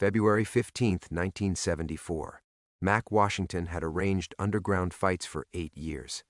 February 15, 1974. Mac Washington had arranged underground fights for 8 years.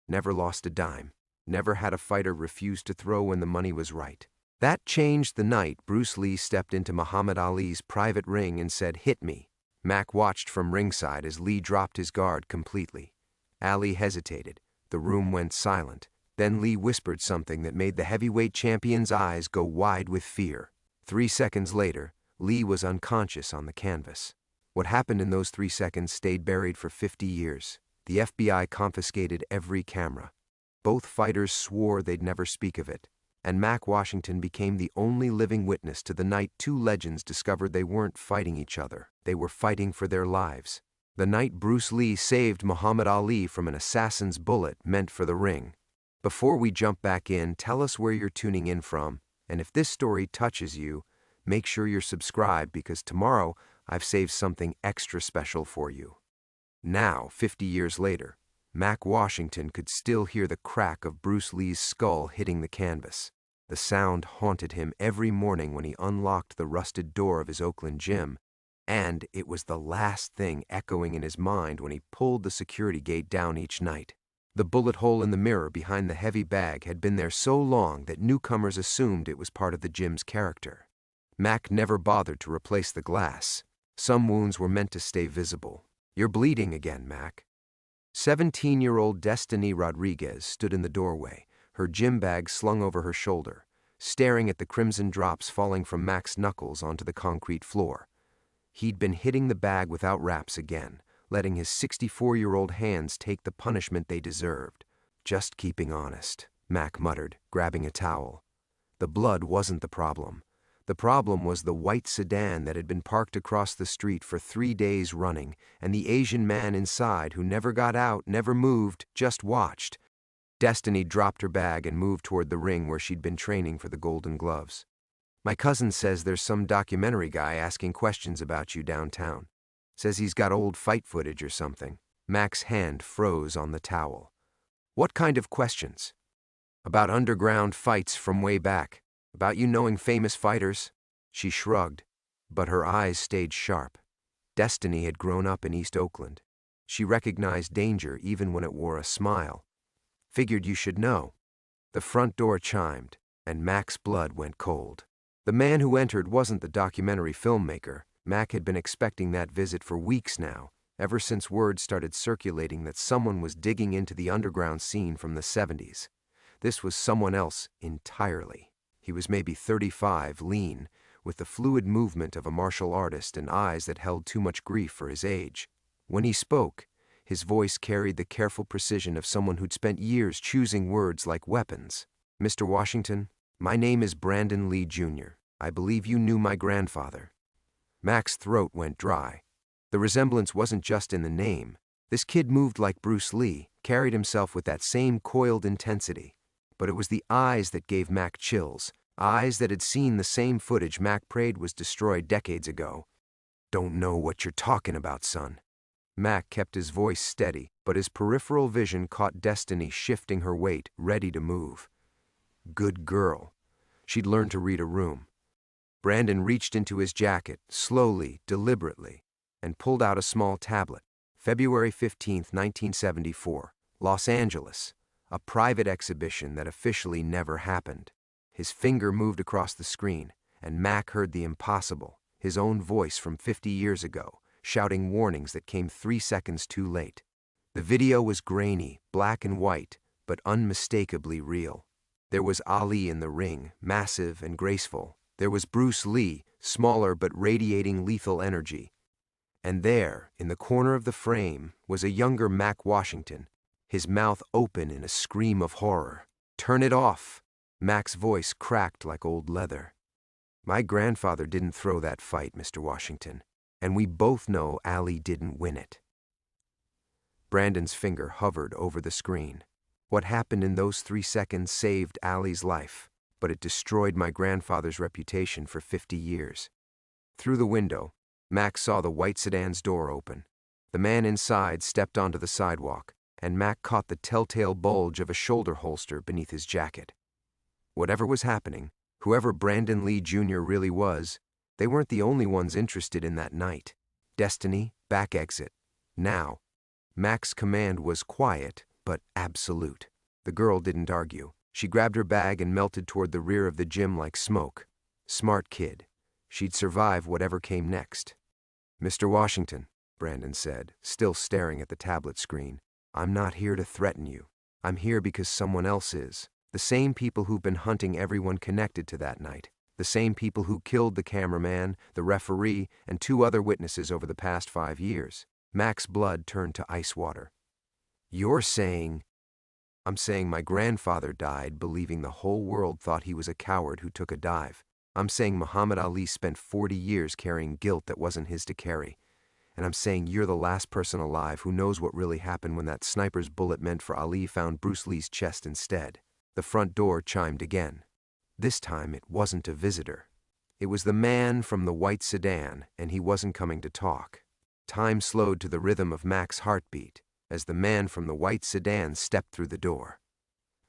Never lost a dime. Never had a fighter refuse to throw when the money was right. That changed the night Bruce Lee stepped into Muhammad Ali's private ring and said, "Hit me." Mac watched from ringside as Lee dropped his guard completely. Ali hesitated. The room went silent. Then Lee whispered something that made the heavyweight champion's eyes go wide with fear. 3 seconds later, Lee was unconscious on the canvas. What happened in those 3 seconds stayed buried for 50 years. The FBI confiscated every camera. Both fighters swore they'd never speak of it, and Mac Washington became the only living witness to the night two legends discovered they weren't fighting each other. They were fighting for their lives. The night Bruce Lee saved Muhammad Ali from an assassin's bullet meant for the ring. Before we jump back in, tell us where you're tuning in from, and if this story touches you, make sure you're subscribed because tomorrow I've saved something extra special for you. Now, 50 years later, Mac Washington could still hear the crack of Bruce Lee's skull hitting the canvas. The sound haunted him every morning when he unlocked the rusted door of his Oakland gym, and it was the last thing echoing in his mind when he pulled the security gate down each night. The bullet hole in the mirror behind the heavy bag had been there so long that newcomers assumed it was part of the gym's character. Mac never bothered to replace the glass. Some wounds were meant to stay visible. "You're bleeding again, Mac." 17-year-old Destiny Rodriguez stood in the doorway, her gym bag slung over her shoulder, staring at the crimson drops falling from Mac's knuckles onto the concrete floor. He'd been hitting the bag without wraps again, letting his 64-year-old hands take the punishment they deserved. "Just keeping honest," Mac muttered, grabbing a towel. The blood wasn't the problem. The problem was the white sedan that had been parked across the street for 3 days running, and the Asian man inside who never got out, never moved, just watched. Destiny dropped her bag and moved toward the ring where she'd been training for the Golden Gloves. "My cousin says there's some documentary guy asking questions about you downtown. Says he's got old fight footage or something." Mac's hand froze on the towel. "What kind of questions?" "About underground fights from way back. About you knowing famous fighters." She shrugged, but her eyes stayed sharp. Destiny had grown up in East Oakland. She recognized danger even when it wore a smile. "Figured you should know." The front door chimed, and Mac's blood went cold. The man who entered wasn't the documentary filmmaker. Mac had been expecting that visit for weeks now, ever since word started circulating that someone was digging into the underground scene from the 70s. This was someone else entirely. He was maybe 35, lean, with the fluid movement of a martial artist and eyes that held too much grief for his age. When he spoke, his voice carried the careful precision of someone who'd spent years choosing words like weapons. "Mr. Washington, my name is Brandon Lee Jr. I believe you knew my grandfather." Mac's throat went dry. The resemblance wasn't just in the name. This kid moved like Bruce Lee, carried himself with that same coiled intensity. But it was the eyes that gave Mac chills, eyes that had seen the same footage Mac prayed was destroyed decades ago. "Don't know what you're talking about, son." Mac kept his voice steady, but his peripheral vision caught Destiny shifting her weight, ready to move. Good girl. She'd learned to read a room. Brandon reached into his jacket, slowly, deliberately, and pulled out a small tablet. February 15, 1974, Los Angeles. A private exhibition that officially never happened. His finger moved across the screen, and Mac heard the impossible, his own voice from 50 years ago, shouting warnings that came 3 seconds too late. The video was grainy, black and white, but unmistakably real. There was Ali in the ring, massive and graceful. There was Bruce Lee, smaller but radiating lethal energy. And there, in the corner of the frame, was a younger Mac Washington, his mouth open in a scream of horror. "Turn it off!" Mac's voice cracked like old leather. "My grandfather didn't throw that fight, Mr. Washington, and we both know Ali didn't win it." Brandon's finger hovered over the screen. "What happened in those 3 seconds saved Ali's life, but it destroyed my grandfather's reputation for 50 years. Through the window, Mac saw the white sedan's door open. The man inside stepped onto the sidewalk, and Mac caught the telltale bulge of a shoulder holster beneath his jacket. Whatever was happening, whoever Brandon Lee Jr. really was, They weren't the only ones interested in that night. Destiny, back exit. Now. Mac's command was quiet, but absolute. The girl didn't argue. She grabbed her bag and melted toward the rear of the gym like smoke. Smart kid. She'd survive whatever came next. "Mr. Washington," Brandon said, still staring at the tablet screen, "I'm not here to threaten you. I'm here because someone else is. The same people who've been hunting everyone connected to that night. The same people who killed the cameraman, the referee, and 2 other witnesses over the past 5 years." Mac's blood turned to ice water. "You're saying—" "I'm saying my grandfather died believing the whole world thought he was a coward who took a dive. I'm saying Muhammad Ali spent 40 years carrying guilt that wasn't his to carry. And I'm saying you're the last person alive who knows what really happened when that sniper's bullet meant for Ali found Bruce Lee's chest instead." The front door chimed again. This time it wasn't a visitor. It was the man from the white sedan, and he wasn't coming to talk. Time slowed to the rhythm of Mac's heartbeat as the man from the white sedan stepped through the door.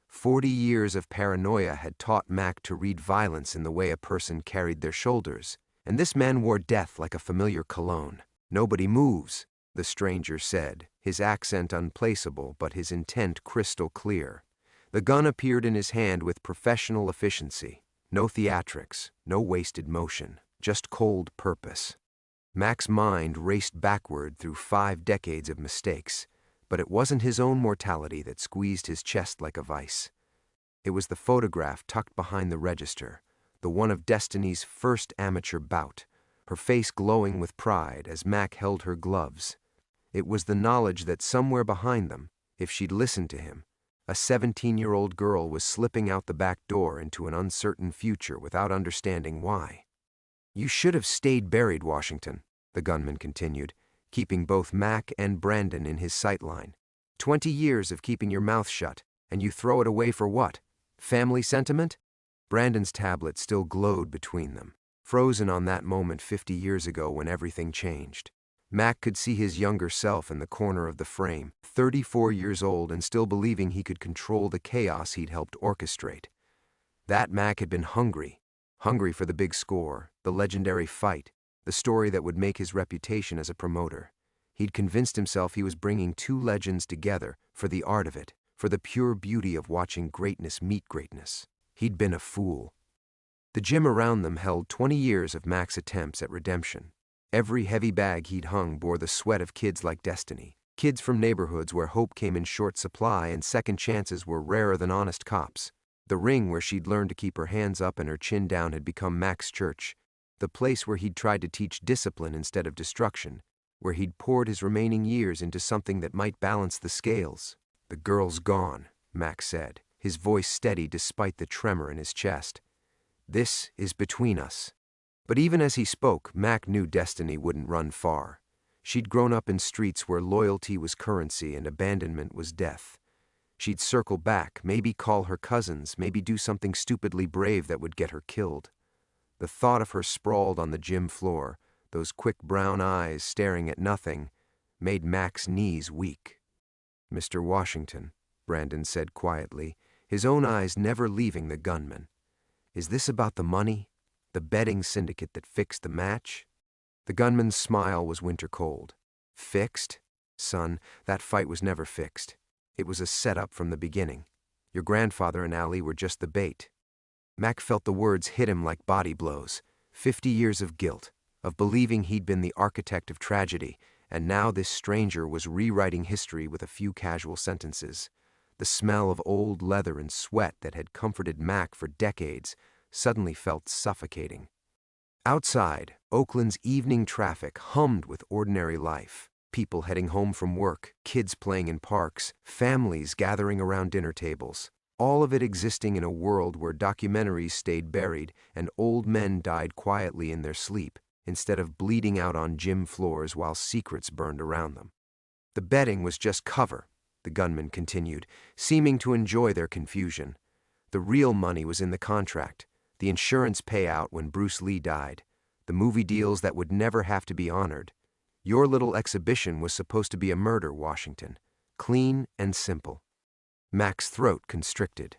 40 years of paranoia had taught Mac to read violence in the way a person carried their shoulders, and this man wore death like a familiar cologne. "Nobody moves," the stranger said, his accent unplaceable but his intent crystal clear. The gun appeared in his hand with professional efficiency. No theatrics, no wasted motion, just cold purpose. Mac's mind raced backward through 5 decades of mistakes, but it wasn't his own mortality that squeezed his chest like a vice. It was the photograph tucked behind the register, the one of Destiny's first amateur bout, her face glowing with pride as Mac held her gloves. It was the knowledge that somewhere behind them, if she'd listened to him, a 17-year-old girl was slipping out the back door into an uncertain future without understanding why. "You should have stayed buried, Washington," the gunman continued, keeping both Mac and Brandon in his sightline. 20 years of keeping your mouth shut, and you throw it away for what? Family sentiment? Brandon's tablet still glowed between them, frozen on that moment 50 years ago when everything changed. Mac could see his younger self in the corner of the frame, 34 years old and still believing he could control the chaos he'd helped orchestrate. That Mac had been hungry for the big score, the legendary fight, the story that would make his reputation as a promoter. He'd convinced himself he was bringing 2 legends together for the art of it, for the pure beauty of watching greatness meet greatness. He'd been a fool. The gym around them held 20 years of Mac's attempts at redemption. Every heavy bag he'd hung bore the sweat of kids like Destiny, kids from neighborhoods where hope came in short supply and second chances were rarer than honest cops. The ring where she'd learned to keep her hands up and her chin down had become Mac's church, the place where he'd tried to teach discipline instead of destruction, where he'd poured his remaining years into something that might balance the scales. "The girl's gone," Mac said, his voice steady despite the tremor in his chest. "This is between us." But even as he spoke, Mac knew Destiny wouldn't run far. She'd grown up in streets where loyalty was currency and abandonment was death. She'd circle back, maybe call her cousins, maybe do something stupidly brave that would get her killed. The thought of her sprawled on the gym floor, those quick brown eyes staring at nothing, made Mac's knees weak. "Mr. Washington," Brandon said quietly, his own eyes never leaving the gunman, "is this about the money? The betting syndicate that fixed the match?" The gunman's smile was winter cold. "Fixed? Son, that fight was never fixed. It was a setup from the beginning. Your grandfather and Ali were just the bait." Mac felt the words hit him like body blows. 50 years of guilt, of believing he'd been the architect of tragedy, and now this stranger was rewriting history with a few casual sentences. The smell of old leather and sweat that had comforted Mac for decades suddenly felt suffocating. Outside, Oakland's evening traffic hummed with ordinary life. People heading home from work, kids playing in parks, families gathering around dinner tables. All of it existing in a world where documentaries stayed buried and old men died quietly in their sleep, instead of bleeding out on gym floors while secrets burned around them. "The betting was just cover," the gunman continued, seeming to enjoy their confusion. "The real money was in the contract, the insurance payout when Bruce Lee died, the movie deals that would never have to be honored. Your little exhibition was supposed to be a murder, Washington. Clean and simple." Mac's throat constricted.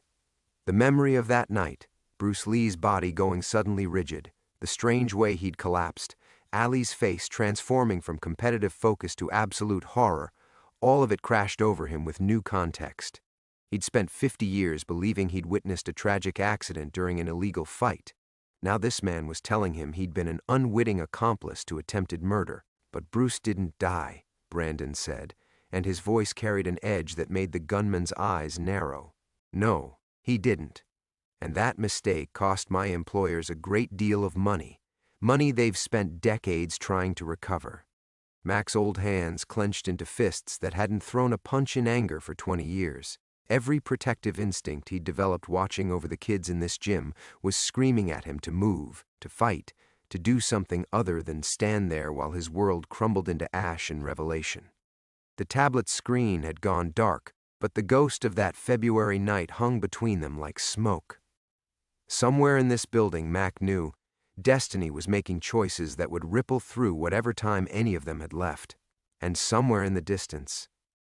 The memory of that night, Bruce Lee's body going suddenly rigid, The strange way he'd collapsed, Ali's face transforming from competitive focus to absolute horror, all of it crashed over him with new context. He'd spent 50 years believing he'd witnessed a tragic accident during an illegal fight. Now this man was telling him he'd been an unwitting accomplice to attempted murder. But Bruce didn't die, Brandon said, and his voice carried an edge that made the gunman's eyes narrow. No, he didn't. And that mistake cost my employers a great deal of money. Money they've spent decades trying to recover. Mac's old hands clenched into fists that hadn't thrown a punch in anger for 20 years. Every protective instinct he'd developed watching over the kids in this gym was screaming at him to move, to fight, to do something other than stand there while his world crumbled into ash and revelation. The tablet's screen had gone dark, but the ghost of that February night hung between them like smoke. Somewhere in this building, Mac knew, destiny was making choices that would ripple through whatever time any of them had left. And somewhere in the distance,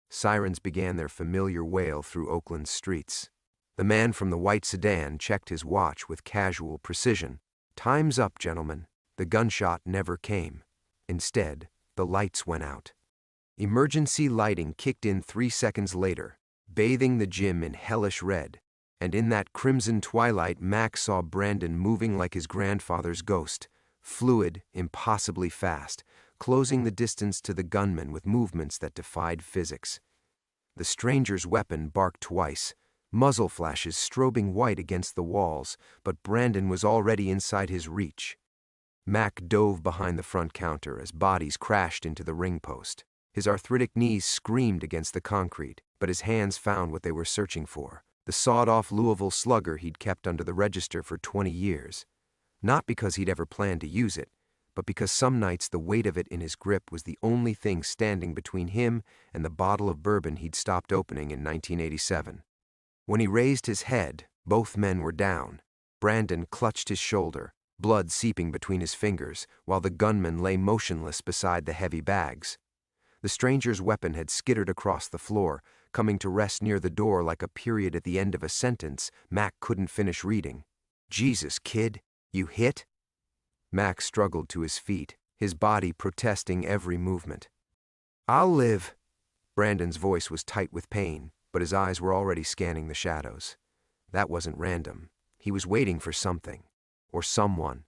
sirens began their familiar wail through Oakland's streets. The man from the white sedan checked his watch with casual precision. "Time's up, gentlemen." The gunshot never came. Instead, the lights went out. Emergency lighting kicked in 3 seconds later, bathing the gym in hellish red, and in that crimson twilight Mac saw Brandon moving like his grandfather's ghost, fluid, impossibly fast, closing the distance to the gunman with movements that defied physics. The stranger's weapon barked twice, muzzle flashes strobing white against the walls, but Brandon was already inside his reach. Mac dove behind the front counter as bodies crashed into the ring post. His arthritic knees screamed against the concrete, but his hands found what they were searching for, the sawed-off Louisville Slugger he'd kept under the register for 20 years. Not because he'd ever planned to use it, but because some nights the weight of it in his grip was the only thing standing between him and the bottle of bourbon he'd stopped opening in 1987. When he raised his head, both men were down. Brandon clutched his shoulder, blood seeping between his fingers, while the gunman lay motionless beside the heavy bags. The stranger's weapon had skittered across the floor, coming to rest near the door like a period at the end of a sentence Mac couldn't finish reading. "Jesus, kid, you hit?" Mac struggled to his feet, his body protesting every movement. "I'll live." Brandon's voice was tight with pain, but his eyes were already scanning the shadows. That wasn't random. He was waiting for something, or someone.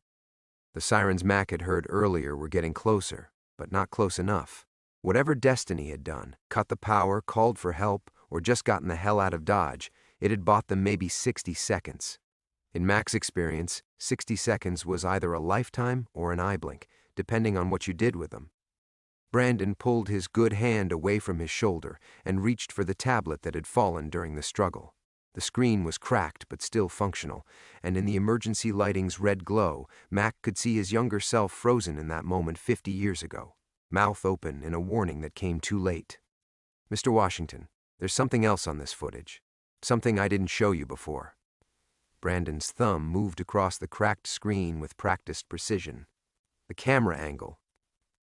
The sirens Mac had heard earlier were getting closer, but not close enough. Whatever destiny had done, cut the power, called for help, or just gotten the hell out of Dodge, it had bought them maybe 60 seconds. In Mac's experience, 60 seconds was either a lifetime or an eye blink, depending on what you did with them. Brandon pulled his good hand away from his shoulder and reached for the tablet that had fallen during the struggle. The screen was cracked but still functional, and in the emergency lighting's red glow, Mac could see his younger self frozen in that moment 50 years ago, mouth open in a warning that came too late. "Mr. Washington, there's something else on this footage. Something I didn't show you before." Brandon's thumb moved across the cracked screen with practiced precision. The camera angle.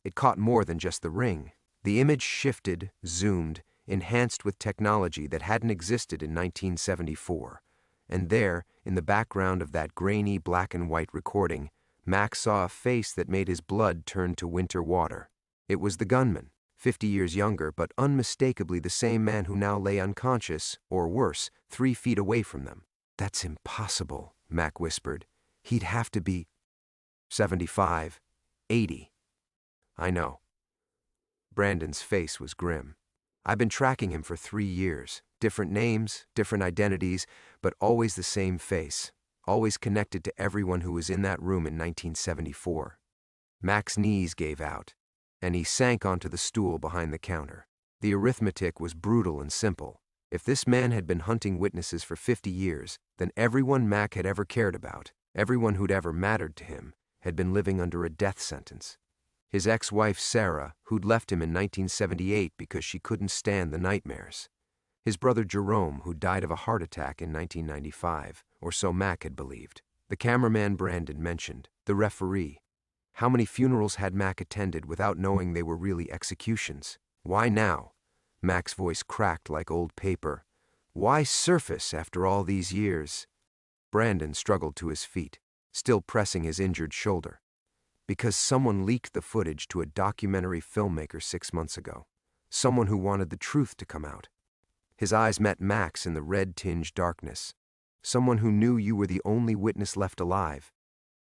It caught more than just the ring. The image shifted, zoomed, enhanced with technology that hadn't existed in 1974. And there, in the background of that grainy black and white recording, Mac saw a face that made his blood turn to winter water. It was the gunman, 50 years younger, but unmistakably the same man who now lay unconscious, or worse, 3 feet away from them. "That's impossible," Mac whispered. "He'd have to be 75, 80. "I know." Brandon's face was grim. "I've been tracking him for 3 years. Different names, different identities, but always the same face. Always connected to everyone who was in that room in 1974. Mac's knees gave out, and he sank onto the stool behind the counter. The arithmetic was brutal and simple. If this man had been hunting witnesses for 50 years, then everyone Mac had ever cared about, everyone who'd ever mattered to him, had been living under a death sentence. His ex-wife Sarah, who'd left him in 1978 because she couldn't stand the nightmares. His brother Jerome, who died of a heart attack in 1995, or so Mac had believed. The cameraman Brandon mentioned, the referee. How many funerals had Mac attended without knowing they were really executions? Why now? Mac's voice cracked like old paper. Why surface after all these years? Brandon struggled to his feet. still pressing his injured shoulder. Because someone leaked the footage to a documentary filmmaker 6 months ago. Someone who wanted the truth to come out. His eyes met Mac's in the red-tinged darkness. Someone who knew you were the only witness left alive.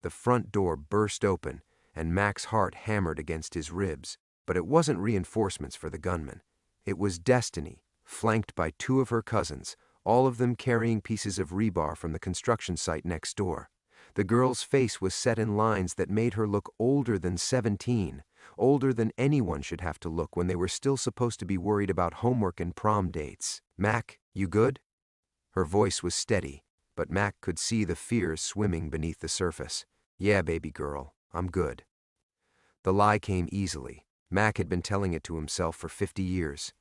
The front door burst open, and Mac's heart hammered against his ribs, but it wasn't reinforcements for the gunman. It was Destiny, flanked by 2 of her cousins, all of them carrying pieces of rebar from the construction site next door. The girl's face was set in lines that made her look older than 17, older than anyone should have to look when they were still supposed to be worried about homework and prom dates. "Mac, you good?" Her voice was steady, but Mac could see the fear swimming beneath the surface. "Yeah, baby girl, I'm good." The lie came easily. Mac had been telling it to himself for 50 years.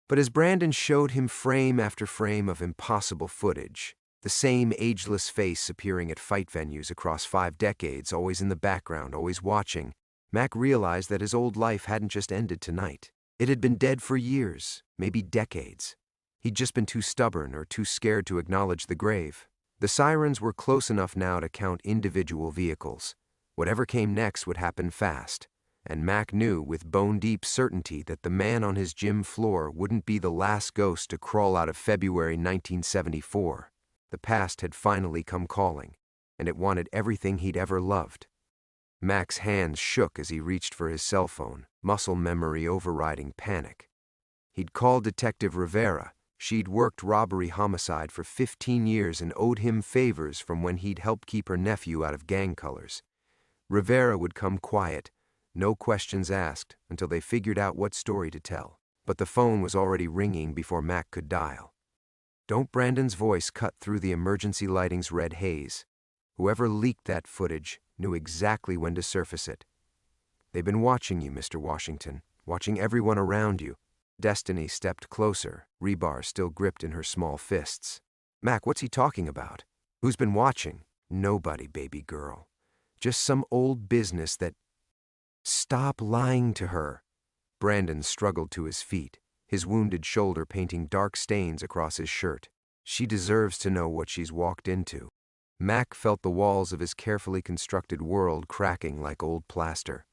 But as Brandon showed him frame after frame of impossible footage, the same ageless face appearing at fight venues across 5 decades, always in the background, always watching, Mac realized that his old life hadn't just ended tonight. It had been dead for years, maybe decades. He'd just been too stubborn or too scared to acknowledge the grave. The sirens were close enough now to count individual vehicles. Whatever came next would happen fast, and Mac knew with bone-deep certainty that the man on his gym floor wouldn't be the last ghost to crawl out of February 1974. The past had finally come calling, and it wanted everything he'd ever loved. Mac's hands shook as he reached for his cell phone, muscle memory overriding panic. He'd called Detective Rivera. She'd worked robbery-homicide for 15 years and owed him favors from when he'd helped keep her nephew out of gang colors. Rivera would come quiet, no questions asked, until they figured out what story to tell. But the phone was already ringing before Mac could dial. Don't Brandon's voice cut through the emergency lighting's red haze. Whoever leaked that footage knew exactly when to surface it. "They've been watching you, Mr. Washington, watching everyone around you." Destiny stepped closer, rebar still gripped in her small fists. "Mac, what's he talking about? Who's been watching?" "Nobody, baby girl. Just some old business that—" "Stop lying to her." Brandon struggled to his feet, his wounded shoulder painting dark stains across his shirt. "She deserves to know what she's walked into." Mac felt the walls of his carefully constructed world cracking like old plaster.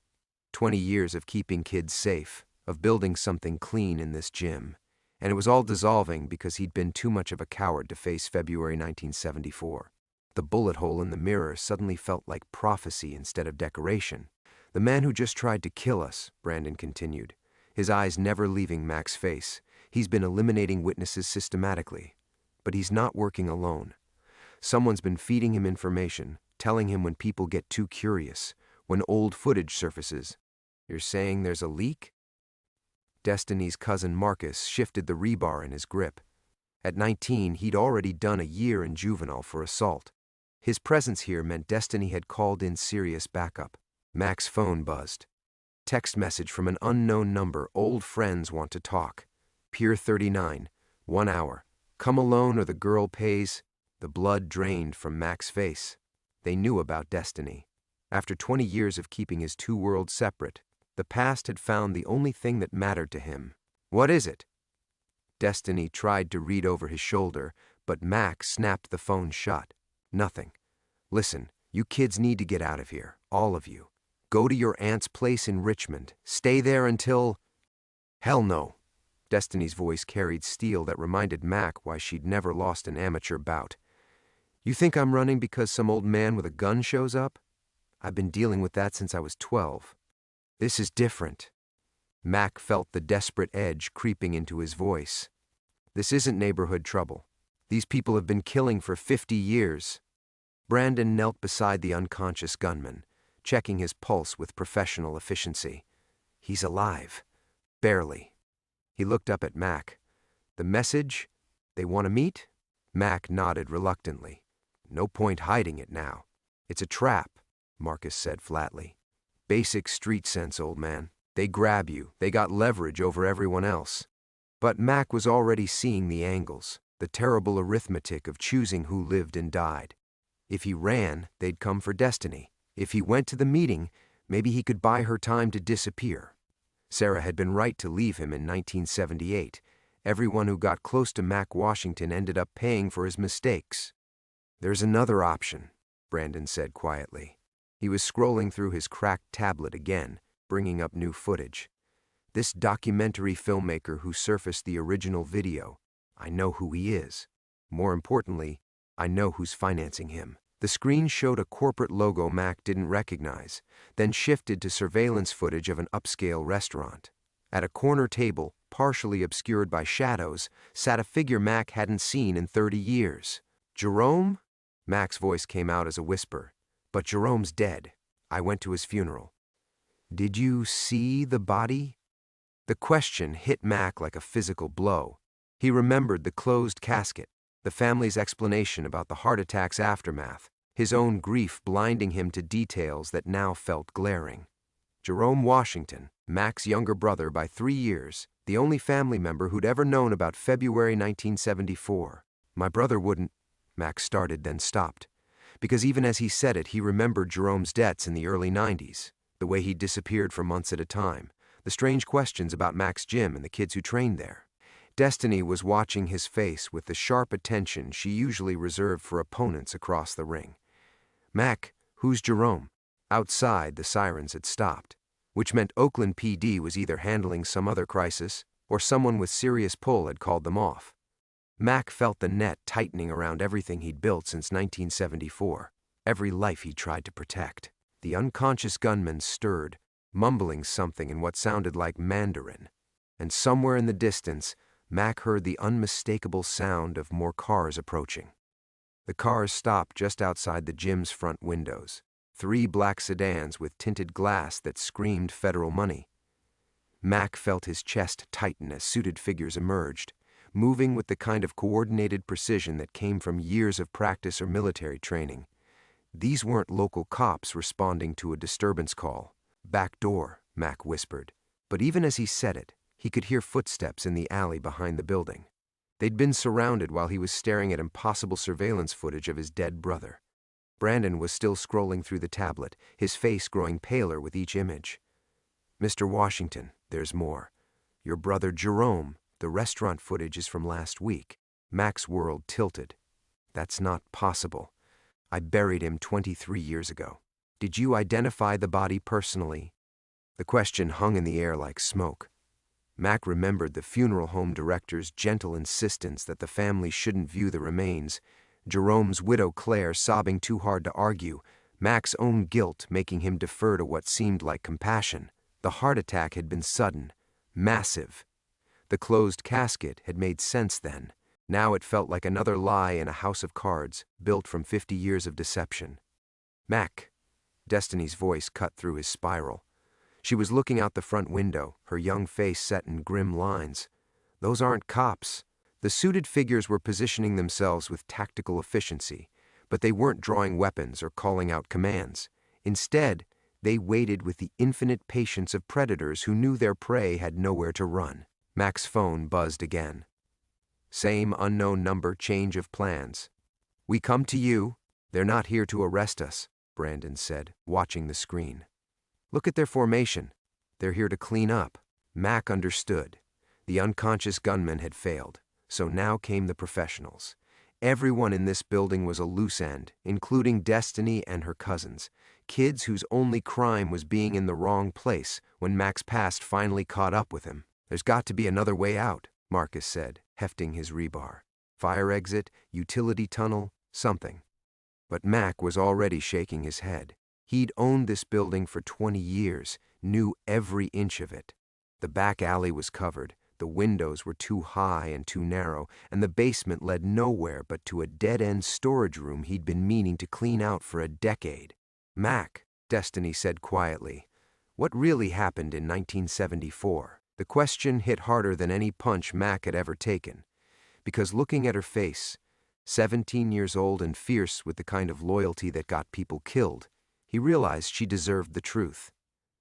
20 years of keeping kids safe, of building something clean in this gym, and it was all dissolving because he'd been too much of a coward to face February 1974. The bullet hole in the mirror suddenly felt like prophecy instead of decoration. "The man who just tried to kill us," Brandon continued, his eyes never leaving Mac's face. "He's been eliminating witnesses systematically. But he's not working alone. Someone's been feeding him information, telling him when people get too curious, when old footage surfaces." "You're saying there's a leak?" Destiny's cousin Marcus shifted the rebar in his grip. At 19, he'd already done a year in juvenile for assault. His presence here meant Destiny had called in serious backup. Mac's phone buzzed. Text message from an unknown number. "Old friends want to talk. Pier 39, 1 hour. Come alone or the girl pays." The blood drained from Mac's face. They knew about Destiny. After 20 years of keeping his 2 worlds separate, the past had found the only thing that mattered to him. "What is it?" Destiny tried to read over his shoulder, but Mac snapped the phone shut. "Nothing. Listen, you kids need to get out of here, all of you. Go to your aunt's place in Richmond. Stay there until—" "Hell no." Destiny's voice carried steel that reminded Mac why she'd never lost an amateur bout. "You think I'm running because some old man with a gun shows up? I've been dealing with that since I was 12. This is different." Mac felt the desperate edge creeping into his voice. "This isn't neighborhood trouble. These people have been killing for 50 years. Brandon knelt beside the unconscious gunman, checking his pulse with professional efficiency. "He's alive. Barely." He looked up at Mac. "The message? They want to meet?" Mac nodded reluctantly. "No point hiding it now. It's a trap," Marcus said flatly. "Basic street sense, old man. They grab you. They got leverage over everyone else." But Mac was already seeing the angles, the terrible arithmetic of choosing who lived and died. If he ran, they'd come for Destiny. If he went to the meeting, maybe he could buy her time to disappear. Sarah had been right to leave him in 1978. Everyone who got close to Mac Washington ended up paying for his mistakes. "There's another option." Brandon said quietly. He was scrolling through his cracked tablet again, bringing up new footage. This documentary filmmaker who surfaced the original video, I know who he is. More importantly, I know who's financing him. The screen showed a corporate logo Mac didn't recognize, then shifted to surveillance footage of an upscale restaurant. At a corner table, partially obscured by shadows, sat a figure Mac hadn't seen in 30 years. Jerome? Mac's voice came out as a whisper. But Jerome's dead. I went to his funeral. Did you see the body? The question hit Mac like a physical blow. He remembered the closed casket, the family's explanation about the heart attack's aftermath, his own grief blinding him to details that now felt glaring. Jerome Washington, Mac's younger brother by 3 years, the only family member who'd ever known about February 1974. My brother wouldn't, Mac started then stopped. Because even as he said it, he remembered Jerome's debts in the early 90s, the way he'd disappeared for months at a time, the strange questions about Mac's gym and the kids who trained there. Destiny was watching his face with the sharp attention she usually reserved for opponents across the ring. Mac, who's Jerome? Outside, the sirens had stopped, which meant Oakland PD was either handling some other crisis or someone with serious pull had called them off. Mac felt the net tightening around everything he'd built since 1974, every life he'd tried to protect. The unconscious gunman stirred, mumbling something in what sounded like Mandarin, and somewhere in the distance, Mac heard the unmistakable sound of more cars approaching. The cars stopped just outside the gym's front windows, 3 black sedans with tinted glass that screamed federal money. Mac felt his chest tighten as suited figures emerged, moving with the kind of coordinated precision that came from years of practice or military training. These weren't local cops responding to a disturbance call. Back door, Mac whispered. But even as he said it, he could hear footsteps in the alley behind the building. They'd been surrounded while he was staring at impossible surveillance footage of his dead brother. Brandon was still scrolling through the tablet, his face growing paler with each image. Mr. Washington, there's more. Your brother Jerome, the restaurant footage is from last week. Mac's world tilted. That's not possible. I buried him 23 years ago. Did you identify the body personally? The question hung in the air like smoke. Mac remembered the funeral home director's gentle insistence that the family shouldn't view the remains, Jerome's widow Claire sobbing too hard to argue, Mac's own guilt making him defer to what seemed like compassion. The heart attack had been sudden, massive. The closed casket had made sense then. Now it felt like another lie in a house of cards, built from 50 years of deception. Mac. Destiny's voice cut through his spiral. She was looking out the front window, her young face set in grim lines. Those aren't cops. The suited figures were positioning themselves with tactical efficiency, but they weren't drawing weapons or calling out commands. Instead, they waited with the infinite patience of predators who knew their prey had nowhere to run. Mac's phone buzzed again. Same unknown number, change of plans. We come to you. They're not here to arrest us, Brandon said, watching the screen. Look at their formation. They're here to clean up. Mac understood. The unconscious gunman had failed, so now came the professionals. Everyone in this building was a loose end, including Destiny and her cousins, kids whose only crime was being in the wrong place when Mac's past finally caught up with him. There's got to be another way out, Marcus said, hefting his rebar. Fire exit, utility tunnel, something. But Mac was already shaking his head. He'd owned this building for 20 years, knew every inch of it. The back alley was covered, the windows were too high and too narrow, and the basement led nowhere but to a dead-end storage room he'd been meaning to clean out for a decade. Mac, Destiny said quietly, what really happened in 1974? The question hit harder than any punch Mac had ever taken, because looking at her face, 17 years old and fierce with the kind of loyalty that got people killed, he realized she deserved the truth.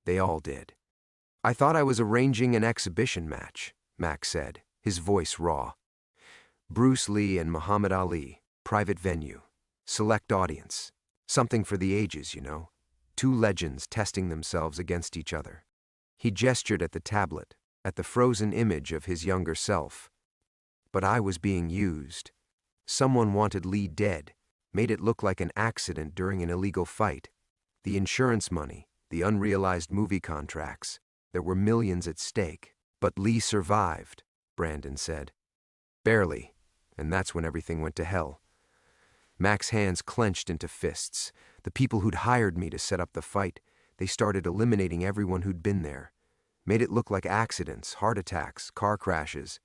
They all did. I thought I was arranging an exhibition match, Mac said, his voice raw. Bruce Lee and Muhammad Ali, private venue, select audience. Something for the ages, you know. 2 legends testing themselves against each other. He gestured at the tablet, at the frozen image of his younger self. But I was being used. Someone wanted Lee dead, made it look like an accident during an illegal fight. The insurance money, the unrealized movie contracts, there were millions at stake. But Lee survived, Brandon said. Barely, and that's when everything went to hell. Mac's hands clenched into fists. The people who'd hired me to set up the fight, they started eliminating everyone who'd been there. Made it look like accidents, heart attacks, car crashes.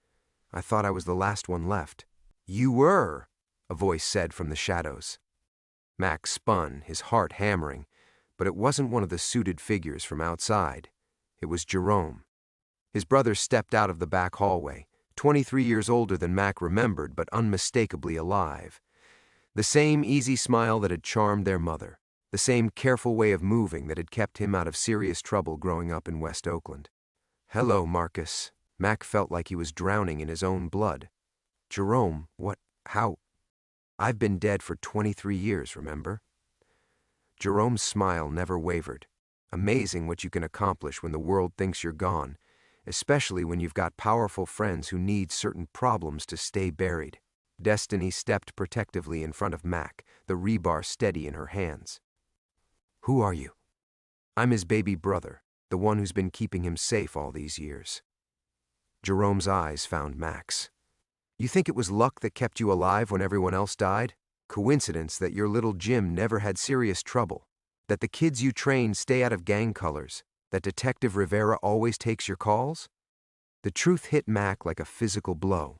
I thought I was the last one left. You were, a voice said from the shadows. Mac spun, his heart hammering, but it wasn't one of the suited figures from outside. It was Jerome. His brother stepped out of the back hallway, 23 years older than Mac remembered, but unmistakably alive. The same easy smile that had charmed their mother, the same careful way of moving that had kept him out of serious trouble growing up in West Oakland. Hello, Marcus. Mac felt like he was drowning in his own blood. Jerome, how? I've been dead for 23 years, remember? Jerome's smile never wavered. Amazing what you can accomplish when the world thinks you're gone, especially when you've got powerful friends who need certain problems to stay buried. Destiny stepped protectively in front of Mac, the rebar steady in her hands. Who are you? I'm his baby brother, the one who's been keeping him safe all these years. Jerome's eyes found Mac's. You think it was luck that kept you alive when everyone else died? Coincidence that your little Jim never had serious trouble? That the kids you train stay out of gang colors? That Detective Rivera always takes your calls? The truth hit Mac like a physical blow.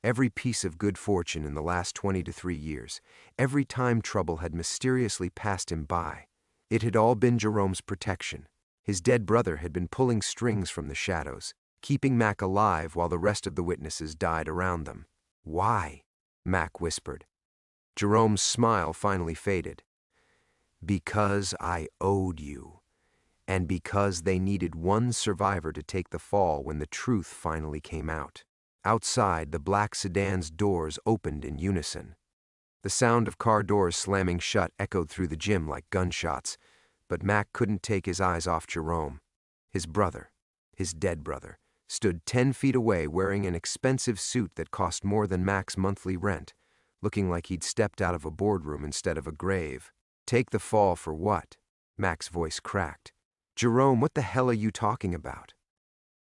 Every piece of good fortune in the last 23 years, every time trouble had mysteriously passed him by, it had all been Jerome's protection. His dead brother had been pulling strings from the shadows, keeping Mac alive while the rest of the witnesses died around them. Why? Mac whispered. Jerome's smile finally faded. Because I owed you. And because they needed one survivor to take the fall when the truth finally came out. Outside, the black sedan's doors opened in unison. The sound of car doors slamming shut echoed through the gym like gunshots, but Mac couldn't take his eyes off Jerome. His brother, his dead brother, stood 10 feet away wearing an expensive suit that cost more than Mac's monthly rent, looking like he'd stepped out of a boardroom instead of a grave. Take the fall for what? Mac's voice cracked. Jerome, what the hell are you talking about?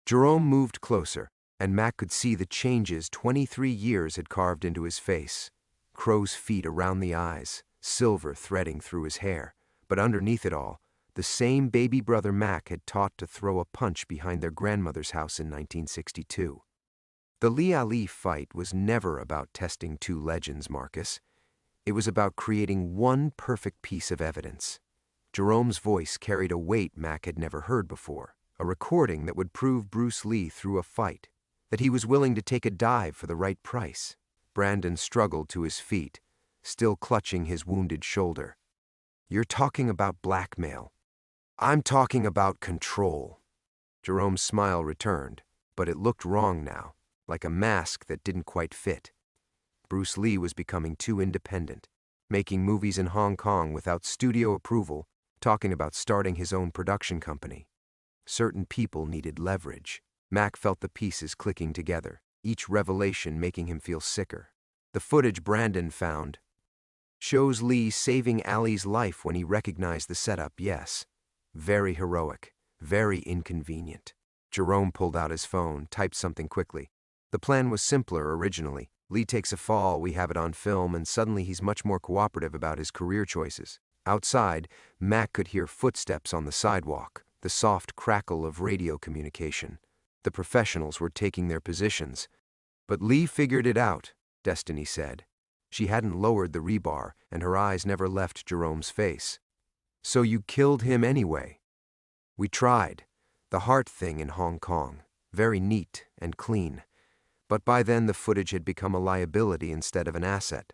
Jerome moved closer, and Mac could see the changes 23 years had carved into his face. Crow's feet around the eyes, silver threading through his hair, but underneath it all, the same baby brother Mac had taught to throw a punch behind their grandmother's house in 1962. The Lee Ali fight was never about testing two legends, Marcus. It was about creating one perfect piece of evidence. Jerome's voice carried a weight Mac had never heard before, a recording that would prove Bruce Lee through a fight, that he was willing to take a dive for the right price. Brandon struggled to his feet, still clutching his wounded shoulder. You're talking about blackmail. I'm talking about control. Jerome's smile returned, but it looked wrong now, like a mask that didn't quite fit. Bruce Lee was becoming too independent, making movies in Hong Kong without studio approval, talking about starting his own production company. Certain people needed leverage. Mac felt the pieces clicking together, each revelation making him feel sicker. The footage Brandon found shows Lee saving Ali's life when he recognized the setup, yes. Very heroic, very inconvenient. Jerome pulled out his phone, typed something quickly. The plan was simpler originally. Lee takes a fall, we have it on film, and suddenly he's much more cooperative about his career choices. Outside, Mac could hear footsteps on the sidewalk, the soft crackle of radio communication. The professionals were taking their positions. But Lee figured it out, Destiny said. She hadn't lowered the rebar, and her eyes never left Jerome's face. So you killed him anyway? We tried. The heart thing in Hong Kong. Very neat and clean. But by then the footage had become a liability instead of an asset.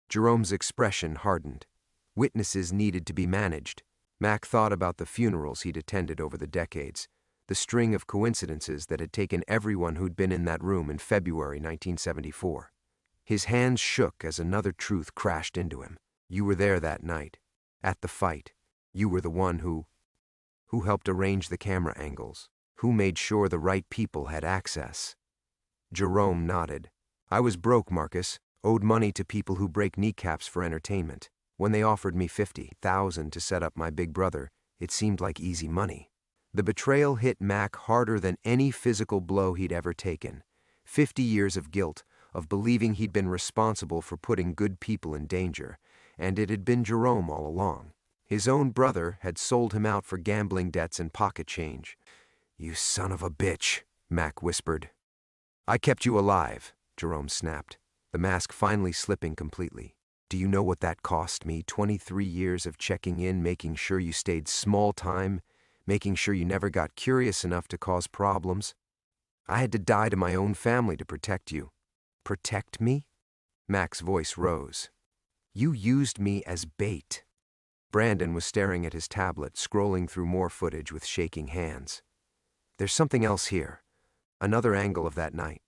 Jerome's expression hardened. Witnesses needed to be managed. Mac thought about the funerals he'd attended over the decades, the string of coincidences that had taken everyone who'd been in that room in February 1974. His hands shook as another truth crashed into him. You were there that night, at the fight. You were the one who helped arrange the camera angles, who made sure the right people had access. Jerome nodded. I was broke, Marcus. Owed money to people who break kneecaps for entertainment. When they offered me $50,000 to set up my big brother, it seemed like easy money. The betrayal hit Mac harder than any physical blow he'd ever taken. 50 years of guilt, of believing he'd been responsible for putting good people in danger, and it had been Jerome all along. His own brother had sold him out for gambling debts and pocket change. "You son of a bitch," Mac whispered. "I kept you alive," Jerome snapped, the mask finally slipping completely. "Do you know what that cost me? 23 years of checking in, making sure you stayed small time, making sure you never got curious enough to cause problems. I had to die to my own family to protect you." "Protect me?" Mac's voice rose. "You used me as bait." Brandon was staring at his tablet, scrolling through more footage with shaking hands. "There's something else here. Another angle of that night."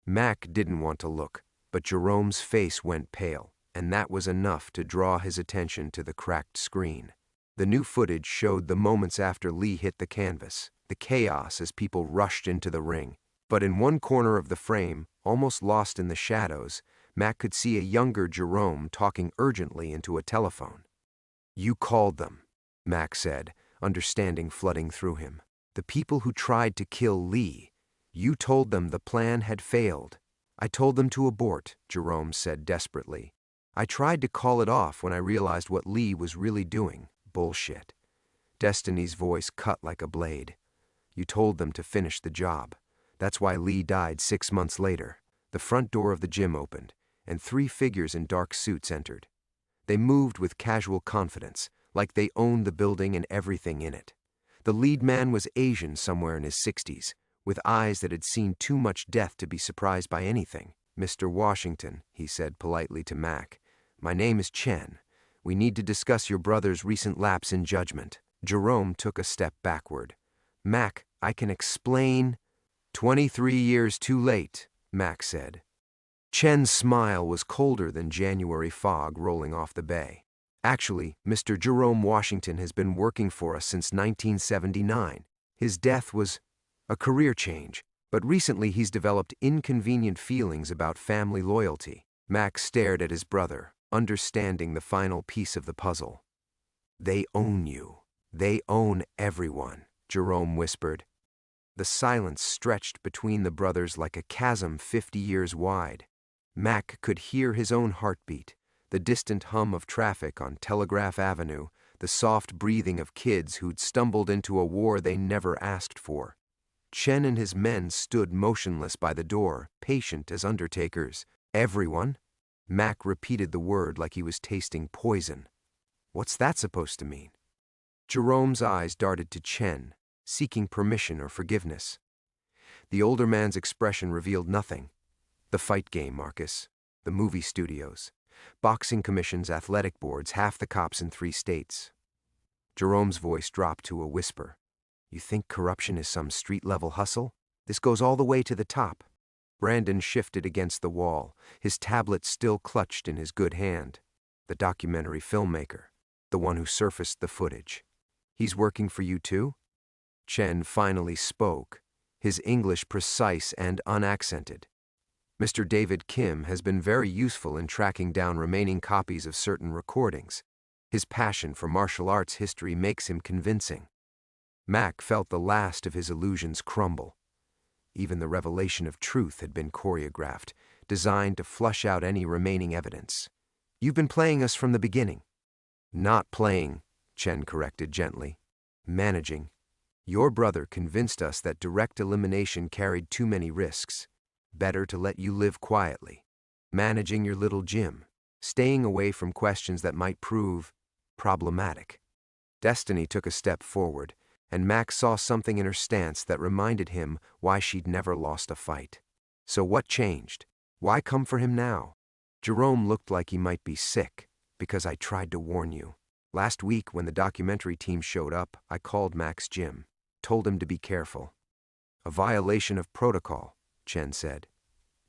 Mac didn't want to look, but Jerome's face went pale, and that was enough to draw his attention to the cracked screen. The new footage showed the moments after Lee hit the canvas, the chaos as people rushed into the ring. But in one corner of the frame, almost lost in the shadows, Mac could see a younger Jerome talking urgently into a telephone. "You called them," Mac said, understanding flooding through him. "The people who tried to kill Lee. You told them the plan had failed." "I told them to abort," Jerome said desperately. "I tried to call it off when I realized what Lee was really doing. Bullshit." Destiny's voice cut like a blade. "You told them to finish the job. That's why Lee died 6 months later." The front door of the gym opened, and 3 figures in dark suits entered. They moved with casual confidence, like they owned the building and everything in it. The lead man was Asian, somewhere in his 60s, with eyes that had seen too much death to be surprised by anything. "Mr. Washington," he said politely to Mac, "my name is Chen. We need to discuss your brother's recent lapse in judgment." Jerome took a step backward. "Mac, I can explain." 23 years too late," Mac said. Chen's smile was colder than January fog rolling off the bay. "Actually, Mr. Jerome Washington has been working for us since 1979. His death was a career change, but recently he's developed inconvenient feelings about family loyalty." Mac stared at his brother, understanding the final piece of the puzzle. "They own you. They own everyone," Jerome whispered. The silence stretched between the brothers like a chasm 50 years wide. Mac could hear his own heartbeat, the distant hum of traffic on Telegraph Avenue, the soft breathing of kids who'd stumbled into a war they never asked for. Chen and his men stood motionless by the door, patient as undertakers. "Everyone?" Mac repeated the word like he was tasting poison. "What's that supposed to mean?" Jerome's eyes darted to Chen, seeking permission or forgiveness. The older man's expression revealed nothing. The fight game, Marcus. The movie studios. Boxing commissions, athletic boards, half the cops in 3 states. Jerome's voice dropped to a whisper. "You think corruption is some street-level hustle? This goes all the way to the top." Brandon shifted against the wall, his tablet still clutched in his good hand. "The documentary filmmaker. The one who surfaced the footage. He's working for you too?" Chen finally spoke, his English precise and unaccented. "Mr. David Kim has been very useful in tracking down remaining copies of certain recordings. His passion for martial arts history makes him convincing." Mac felt the last of his illusions crumble. Even the revelation of truth had been choreographed, designed to flush out any remaining evidence. "You've been playing us from the beginning." "Not playing," Chen corrected gently. "Managing. Your brother convinced us that direct elimination carried too many risks. Better to let you live quietly. Managing your little gym. Staying away from questions that might prove problematic." Destiny took a step forward, and Mac saw something in her stance that reminded him why she'd never lost a fight. "So what changed? Why come for him now?" Jerome looked like he might be sick. "Because I tried to warn you. Last week when the documentary team showed up, I called Mac's gym. Told him to be careful." "A violation of protocol," Chen said.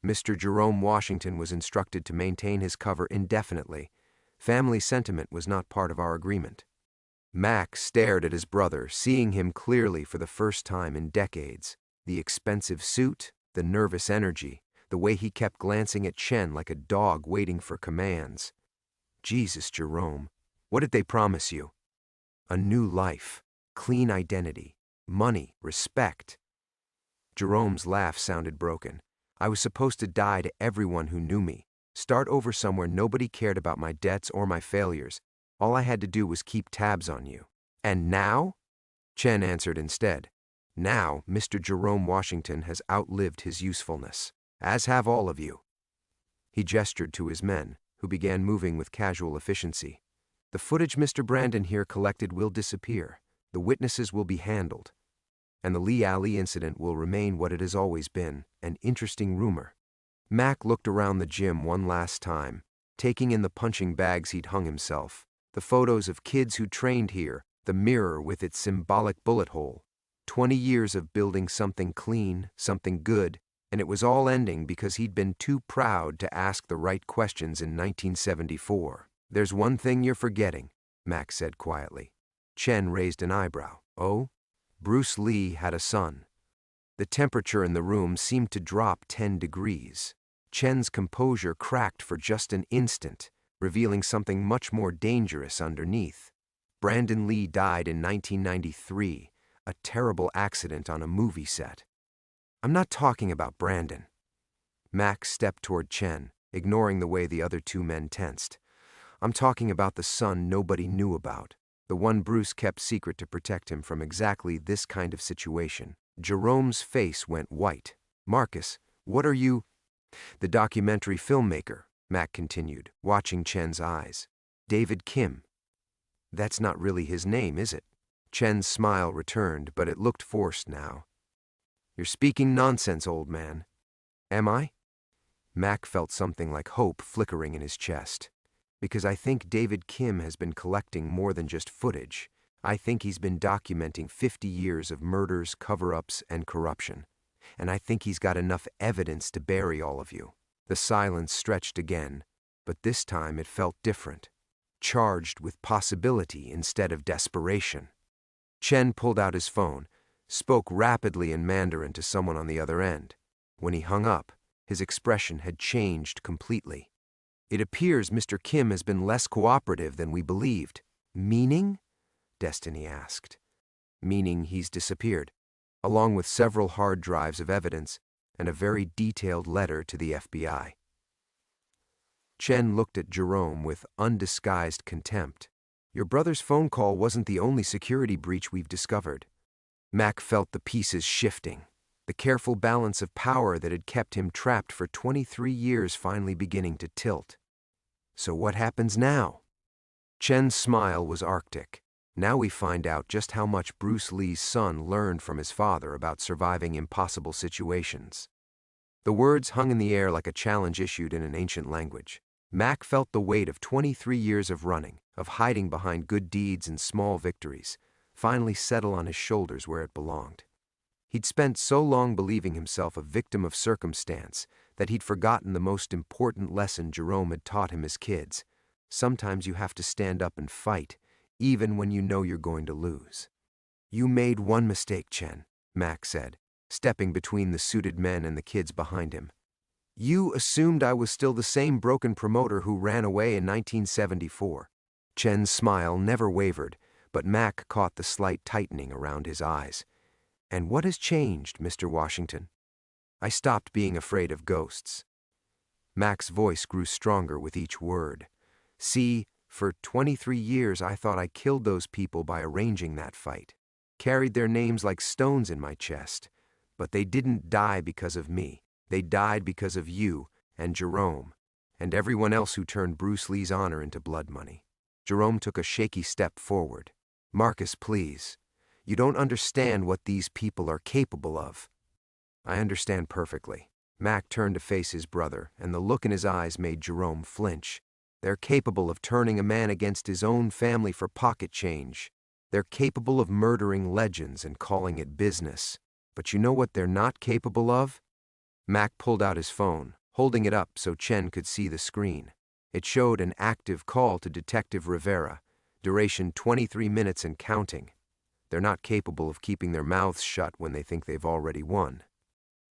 "Mr. Jerome Washington was instructed to maintain his cover indefinitely. Family sentiment was not part of our agreement." Mac stared at his brother, seeing him clearly for the first time in decades. The expensive suit, the nervous energy, the the way he kept glancing at Chen like a dog waiting for commands. Jesus, Jerome, what did they promise you? A new life, clean identity, money, respect. Jerome's laugh sounded broken. I was supposed to die to everyone who knew me, start over somewhere nobody cared about my debts or my failures. All I had to do was keep tabs on you. And now? Chen answered instead. Now, Mr. Jerome Washington has outlived his usefulness, as have all of you. He gestured to his men, who began moving with casual efficiency. The footage Mr. Brandon here collected will disappear. The witnesses will be handled. And the Lee Alley incident will remain what it has always been, an interesting rumor. Mac looked around the gym one last time, taking in the punching bags he'd hung himself, the photos of kids who trained here, the mirror with its symbolic bullet hole. 20 years of building something clean, something good, and it was all ending because he'd been too proud to ask the right questions in 1974. There's one thing you're forgetting, Mac said quietly. Chen raised an eyebrow. Oh? Bruce Lee had a son. The temperature in the room seemed to drop 10 degrees. Chen's composure cracked for just an instant, revealing something much more dangerous underneath. Brandon Lee died in 1993, a terrible accident on a movie set. I'm not talking about Brandon. Mac stepped toward Chen, ignoring the way the other two men tensed. I'm talking about the son nobody knew about, the one Bruce kept secret to protect him from exactly this kind of situation. Jerome's face went white. Marcus, what are you? The documentary filmmaker, Mac continued, watching Chen's eyes. David Kim. That's not really his name, is it? Chen's smile returned, but it looked forced now. You're speaking nonsense, old man. Am I? Mac felt something like hope flickering in his chest. Because I think David Kim has been collecting more than just footage. I think he's been documenting 50 years of murders, cover-ups, and corruption. And I think he's got enough evidence to bury all of you. The silence stretched again, but this time it felt different. Charged with possibility instead of desperation. Chen pulled out his phone, spoke rapidly in Mandarin to someone on the other end. When he hung up, his expression had changed completely. It appears Mr. Kim has been less cooperative than we believed. Meaning? Destiny asked. Meaning he's disappeared, along with several hard drives of evidence and a very detailed letter to the FBI. Chen looked at Jerome with undisguised contempt. Your brother's phone call wasn't the only security breach we've discovered. Mac felt the pieces shifting, the careful balance of power that had kept him trapped for 23 years finally beginning to tilt. So what happens now? Chen's smile was arctic. Now we find out just how much Bruce Lee's son learned from his father about surviving impossible situations. The words hung in the air like a challenge issued in an ancient language. Mac felt the weight of 23 years of running, of hiding behind good deeds and small victories, finally settle on his shoulders where it belonged. He'd spent so long believing himself a victim of circumstance that he'd forgotten the most important lesson Jerome had taught him as kids. Sometimes you have to stand up and fight, even when you know you're going to lose. You made one mistake, Chen, Mac said, stepping between the suited men and the kids behind him. You assumed I was still the same broken promoter who ran away in 1974. Chen's smile never wavered, but Mac caught the slight tightening around his eyes. And what has changed, Mr. Washington? I stopped being afraid of ghosts. Mac's voice grew stronger with each word. See, for 23 years I thought I killed those people by arranging that fight. Carried their names like stones in my chest. But they didn't die because of me. They died because of you and Jerome and everyone else who turned Bruce Lee's honor into blood money. Jerome took a shaky step forward. Marcus, please. You don't understand what these people are capable of. I understand perfectly. Mac turned to face his brother, and the look in his eyes made Jerome flinch. They're capable of turning a man against his own family for pocket change. They're capable of murdering legends and calling it business. But you know what they're not capable of? Mac pulled out his phone, holding it up so Chen could see the screen. It showed an active call to Detective Rivera, duration 23 minutes and counting. They're not capable of keeping their mouths shut when they think they've already won.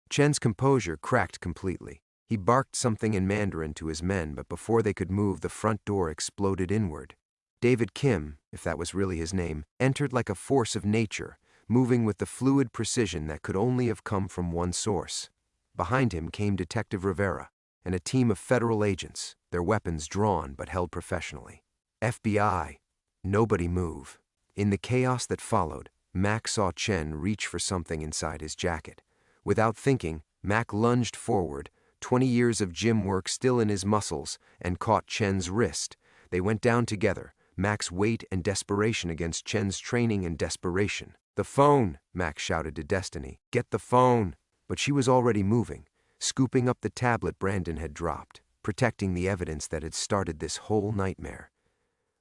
Chen's composure cracked completely. He barked something in Mandarin to his men, but before they could move, the front door exploded inward. David Kim, if that was really his name, entered like a force of nature, moving with the fluid precision that could only have come from one source. Behind him came Detective Rivera and a team of federal agents, their weapons drawn but held professionally. FBI. Nobody move. In the chaos that followed, Mac saw Chen reach for something inside his jacket. Without thinking, Mac lunged forward, 20 years of gym work still in his muscles, and caught Chen's wrist. They went down together, Mac's weight and desperation against Chen's training and desperation. "The phone!" Mac shouted to Destiny. "Get the phone!" But she was already moving, scooping up the tablet Brandon had dropped, protecting the evidence that had started this whole nightmare.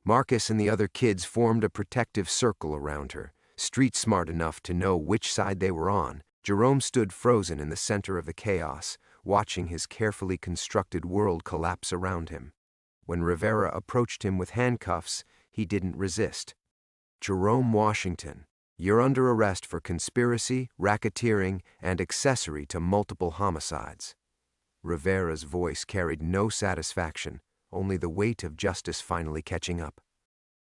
Marcus and the other kids formed a protective circle around her, street smart enough to know which side they were on. Jerome stood frozen in the center of the chaos, watching his carefully constructed world collapse around him. When Rivera approached him with handcuffs, he didn't resist. "Jerome Washington, you're under arrest for conspiracy, racketeering, and accessory to multiple homicides." Rivera's voice carried no satisfaction, only the weight of justice finally catching up.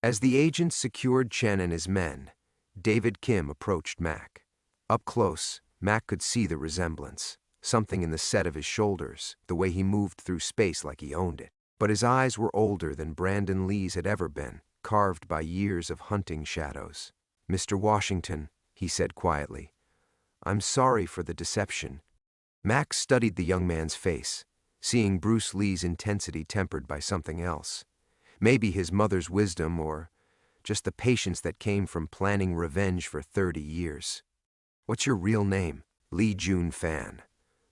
As the agents secured Chen and his men, David Kim approached Mac. Up close, Mac could see the resemblance, something in the set of his shoulders, the way he moved through space like he owned it. But his eyes were older than Brandon Lee's had ever been, carved by years of hunting shadows. "Mr. Washington," he said quietly, "I'm sorry for the deception." Mac studied the young man's face, seeing Bruce Lee's intensity tempered by something else. Maybe his mother's wisdom, or just the patience that came from planning revenge for 30 years. "What's your real name?" "Lee Jun Fan.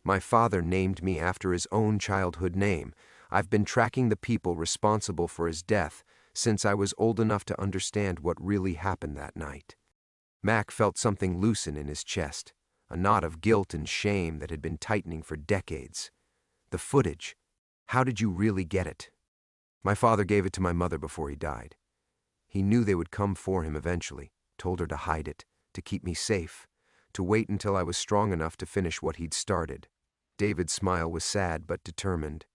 My father named me after his own childhood name. I've been tracking the people responsible for his death since I was old enough to understand what really happened that night." Mac felt something loosen in his chest, a knot of guilt and shame that had been tightening for decades. "The footage. How did you really get it?" "My father gave it to my mother before he died. He knew they would come for him eventually, told her to hide it, to keep me safe, to wait until I was strong enough to finish what he'd started." David's smile was sad but determined.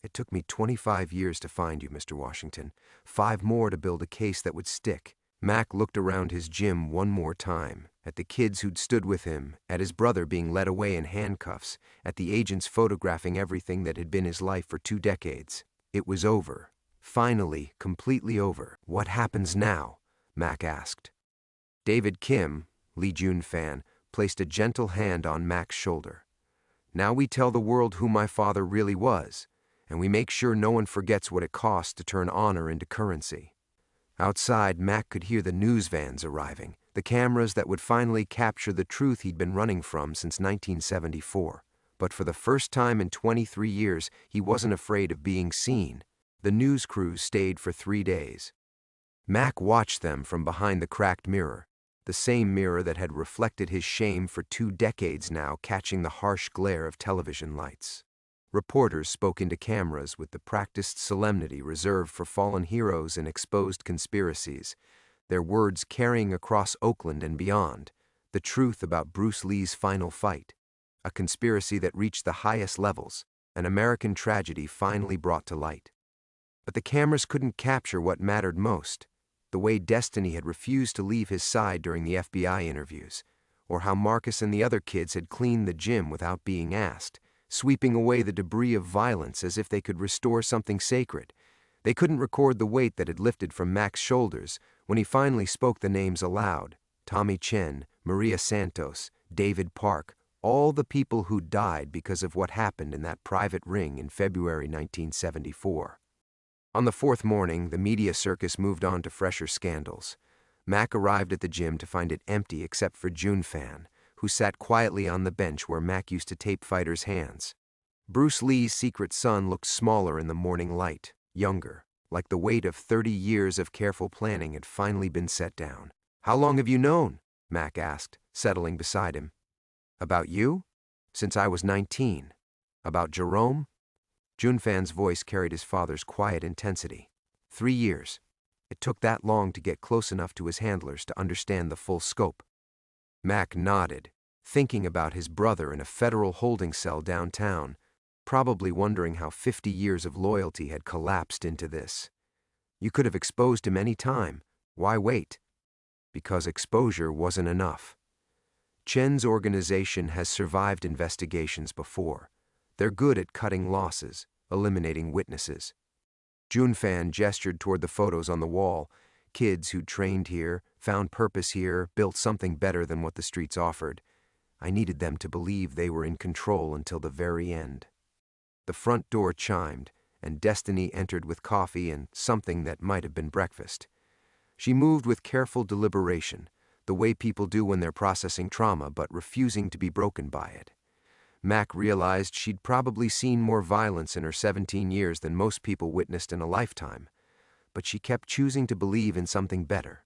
"It took me 25 years to find you, Mr. Washington. 5 more to build a case that would stick." Mac looked around his gym one more time, at the kids who'd stood with him, at his brother being led away in handcuffs, at the agents photographing everything that had been his life for 2 decades. It was over. Finally, completely over. "What happens now?" Mac asked. David Kim, Lee Jun Fan, placed a gentle hand on Mac's shoulder. "Now we tell the world who my father really was, and we make sure no one forgets what it costs to turn honor into currency." Outside, Mac could hear the news vans arriving, the cameras that would finally capture the truth he'd been running from since 1974. But for the first time in 23 years, he wasn't afraid of being seen. The news crews stayed for 3 days. Mac watched them from behind the cracked mirror, the same mirror that had reflected his shame for 2 decades now, catching the harsh glare of television lights. Reporters spoke into cameras with the practiced solemnity reserved for fallen heroes and exposed conspiracies, their words carrying across Oakland and beyond the truth about Bruce Lee's final fight, a conspiracy that reached the highest levels, an American tragedy finally brought to light. But the cameras couldn't capture what mattered most, the way Destiny had refused to leave his side during the FBI interviews, or how Marcus and the other kids had cleaned the gym without being asked, sweeping away the debris of violence as if they could restore something sacred. They couldn't record the weight that had lifted from Mac's shoulders when he finally spoke the names aloud: Tommy Chen, Maria Santos, David Park, all the people who died because of what happened in that private ring in February 1974. On the 4th morning, the media circus moved on to fresher scandals. Mac arrived at the gym to find it empty except for Jun Fan, who sat quietly on the bench where Mac used to tape fighters' hands. Bruce Lee's secret son looked smaller in the morning light, younger, like the weight of 30 years of careful planning had finally been set down. "How long have you known?" Mac asked, settling beside him. "About you? Since I was 19. About Jerome?" Jun Fan's voice carried his father's quiet intensity. 3 years. It took that long to get close enough to his handlers to understand the full scope. Mac nodded, thinking about his brother in a federal holding cell downtown, probably wondering how 50 years of loyalty had collapsed into this. You could have exposed him any time. Why wait? Because exposure wasn't enough. Chen's organization has survived investigations before. They're good at cutting losses, eliminating witnesses. Junfan gestured toward the photos on the wall. Kids who'd trained here, found purpose here, built something better than what the streets offered. I needed them to believe they were in control until the very end. The front door chimed, and Destiny entered with coffee and something that might have been breakfast. She moved with careful deliberation, the way people do when they're processing trauma but refusing to be broken by it. Mac realized she'd probably seen more violence in her 17 years than most people witnessed in a lifetime, but she kept choosing to believe in something better.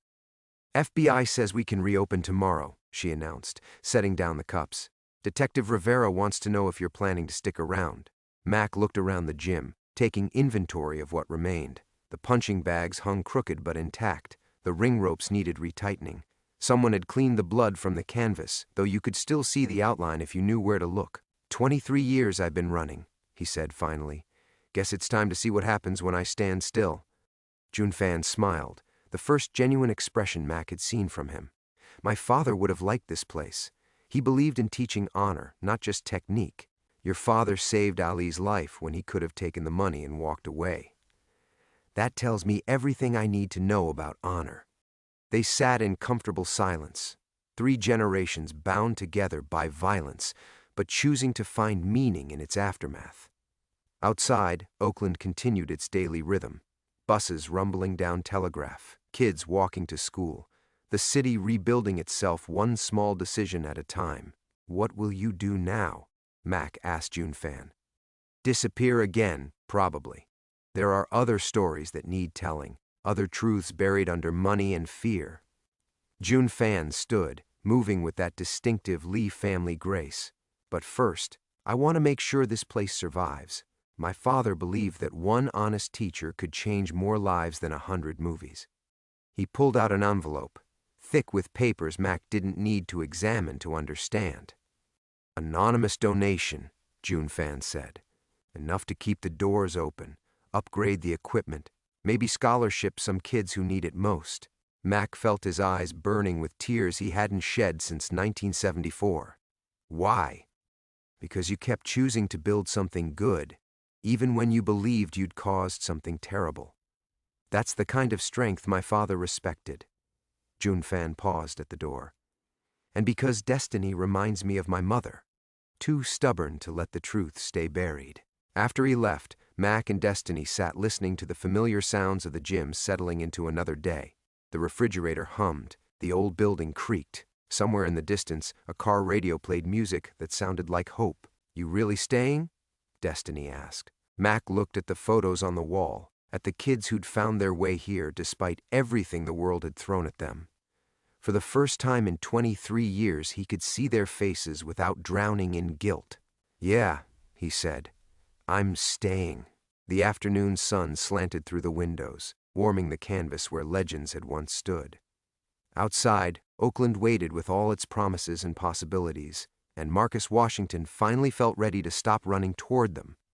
FBI says we can reopen tomorrow, she announced, setting down the cups. Detective Rivera wants to know if you're planning to stick around. Mac looked around the gym, taking inventory of what remained. The punching bags hung crooked but intact. The ring ropes needed retightening. Someone had cleaned the blood from the canvas, though you could still see the outline if you knew where to look. 23 years I've been running, he said finally. Guess it's time to see what happens when I stand still. Junfan smiled, the first genuine expression Mac had seen from him. My father would have liked this place. He believed in teaching honor, not just technique. Your father saved Ali's life when he could have taken the money and walked away. That tells me everything I need to know about honor. They sat in comfortable silence, 3 generations bound together by violence, but choosing to find meaning in its aftermath. Outside, Oakland continued its daily rhythm. Buses rumbling down Telegraph, kids walking to school, the city rebuilding itself one small decision at a time. What will you do now? Mac asked Junfan. Disappear again, probably. There are other stories that need telling, other truths buried under money and fear. Junfan stood, moving with that distinctive Lee family grace. But first, I want to make sure this place survives. My father believed that one honest teacher could change more lives than 100 movies. He pulled out an envelope, thick with papers Mac didn't need to examine to understand. Anonymous donation, Junfan said. Enough to keep the doors open, upgrade the equipment, maybe scholarship some kids who need it most. Mac felt his eyes burning with tears he hadn't shed since 1974. Why? Because you kept choosing to build something good, even when you believed you'd caused something terrible. That's the kind of strength my father respected. Junfan paused at the door. And because Destiny reminds me of my mother, too stubborn to let the truth stay buried. After he left, Mac and Destiny sat listening to the familiar sounds of the gym settling into another day. The refrigerator hummed, the old building creaked. Somewhere in the distance, a car radio played music that sounded like hope. You really staying? Destiny asked. Mac looked at the photos on the wall, at the kids who'd found their way here despite everything the world had thrown at them. For the first time in 23 years, he could see their faces without drowning in guilt. Yeah, he said. I'm staying. The afternoon sun slanted through the windows, warming the canvas where legends had once stood. Outside, Oakland waited with all its promises and possibilities, and Marcus Washington finally felt ready to stop running toward them,